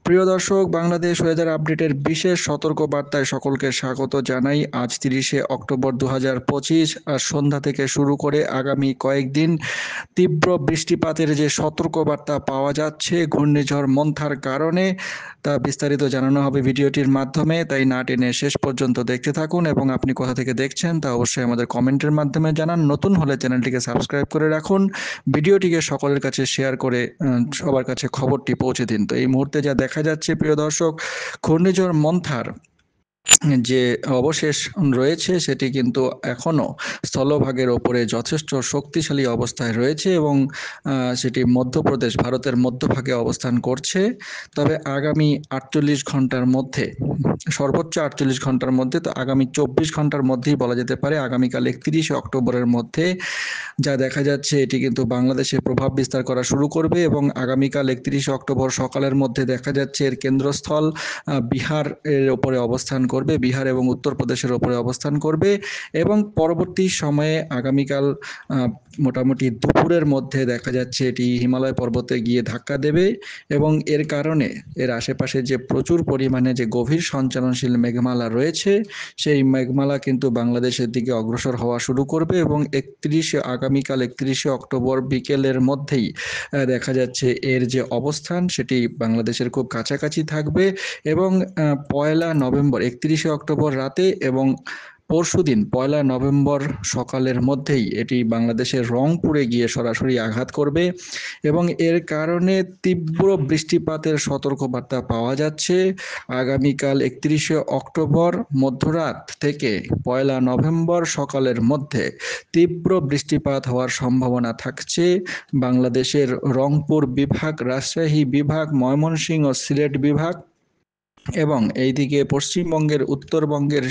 প্রিয় দর্শক, বাংলাদেশ ওয়েদার আপডেটের বিশেষ সতর্ক বার্তায় সকলকে স্বাগত জানাই। আজ 30শে অক্টোবর 2025 আর সন্ধ্যা থেকে শুরু করে আগামী কয়েকদিন তীব্র বৃষ্টিপাতের যে সতর্ক বার্তা পাওয়া যাচ্ছে ঘূর্ণিঝড় মন্থার কারণে, তা বিস্তারিত জানানো হবে ভিডিওটির মাধ্যমে। তাই না টেনে শেষ পর্যন্ত দেখতে থাকুন এবং আপনি কোথা থেকে দেখছেন তা অবশ্যই আমাদের কমেন্টের মাধ্যমে জানান। নতুন হলে চ্যানেলটিকে সাবস্ক্রাইব করে রাখুন, ভিডিওটিকে সকলের কাছে শেয়ার করে সবার কাছে খবরটি পৌঁছে দিন। তো এই মুহূর্তে যা দেখা যাচ্ছে প্রিয় দর্শক, ঘূর্ণিঝড় মন্থার যে অবশেষ রয়েছে সেটি কিন্তু এখনো স্থলভাগের ওপরে যথেষ্ট শক্তিশালী অবস্থায় রয়েছে এবং সেটি মধ্যপ্রদেশ, ভারতের মধ্যভাগে অবস্থান করছে। তবে আগামী 48 ঘন্টার মধ্যে, সর্বোচ্চ 48 ঘন্টার মধ্যে, তো আগামী 24 ঘন্টার মধ্যেই বলা যেতে পারে, আগামীকাল 31শে অক্টোবরের মধ্যে যা দেখা যাচ্ছে এটি কিন্তু বাংলাদেশে প্রভাব বিস্তার করা শুরু করবে এবং আগামীকাল 31শে অক্টোবর সকালের মধ্যে দেখা যাচ্ছে এর কেন্দ্রস্থল বিহার এর ওপরে অবস্থান করবে, বিহার এবং উত্তরপ্রদেশের ওপরে অবস্থান করবে এবং পরবর্তী সময়ে আগামীকাল মোটামুটি দুপুরের মধ্যে দেখা যাচ্ছে এটি হিমালয় পর্বতে গিয়ে ধাক্কা দেবে এবং এর কারণে এর আশেপাশে যে প্রচুর পরিমাণে যে গভীর সঞ্চালনশীল মেঘমালা রয়েছে সেই মেঘমালা কিন্তু বাংলাদেশের দিকে অগ্রসর হওয়া শুরু করবে এবং আগামীকাল 31শে অক্টোবর বিকেলের মধ্যেই দেখা যাচ্ছে এর যে অবস্থান সেটি বাংলাদেশের খুব কাছাকাছি থাকবে এবং 1 নভেম্বর, 31শে অক্টোবর রাতে এবং পরশুদিন 1 নভেম্বর সকালের মধ্যেই এটি বাংলাদেশের রংপুরে গিয়ে সরাসরি আঘাত করবে এবং এর কারণে তীব্র বৃষ্টিপাতের সতর্কবার্তা পাওয়া যাচ্ছে। আগামীকাল 31শে অক্টোবর মধ্যরাত থেকে 1 নভেম্বর সকালের মধ্যে তীব্র বৃষ্টিপাত হওয়ার সম্ভাবনা থাকছে বাংলাদেশের রংপুর বিভাগ, রাজশাহী বিভাগ, ময়মনসিংহ ও সিলেট বিভাগ এবং এইদিকে পশ্চিমবঙ্গের, উত্তরবঙ্গের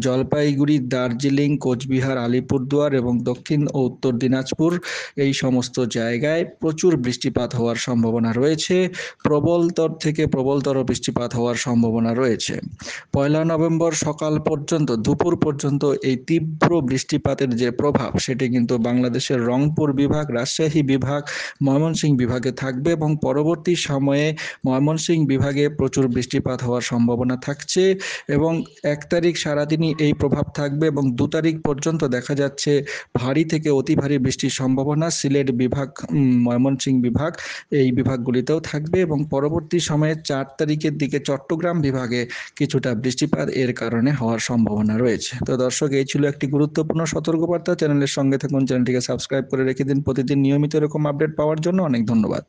জলপাইগুড়ি, দার্জিলিং, কোচবিহার, আলিপুরদুয়ার এবং দক্ষিণ ও উত্তর দিনাজপুর, এই সমস্ত জায়গায় প্রচুর বৃষ্টিপাত হওয়ার সম্ভাবনা রয়েছে। প্রবলতর থেকে প্রবলতর বৃষ্টিপাত হওয়ার সম্ভাবনা রয়েছে। 1 নভেম্বর সকাল পর্যন্ত, দুপুর পর্যন্ত এই তীব্র বৃষ্টিপাতের যে প্রভাব সেটি কিন্তু বাংলাদেশের রংপুর বিভাগ, রাজশাহী বিভাগ, ময়মনসিংহ বিভাগে থাকবে এবং পরবর্তী সময়ে ময়মনসিংহ বিভাগে প্রচুর বৃষ্টিপাত হওয়ার সম্ভাবনা থাকছে এবং 1 তারিখ সারাদিনই এই প্রভাব থাকবে এবং 2 তারিখ পর্যন্ত দেখা যাচ্ছে ভারী থেকে অতি ভারী বৃষ্টির সম্ভাবনা সিলেট বিভাগ, ময়মনসিংহ বিভাগ, এই বিভাগগুলিতেও থাকবে এবং পরবর্তী সময়ে 4 তারিখের দিকে চট্টগ্রাম বিভাগে কিছুটা বৃষ্টিপাত এর কারণে হওয়ার সম্ভাবনা রয়েছে। তো দর্শক, এই ছিল একটি গুরুত্বপূর্ণ সতর্কবার্তা। চ্যানেলের সঙ্গে থাকুন, চ্যানেলটিকে সাবস্ক্রাইব করে রেখে দিন প্রতিদিন নিয়মিত এরকম আপডেট পাওয়ার জন্য। অনেক ধন্যবাদ।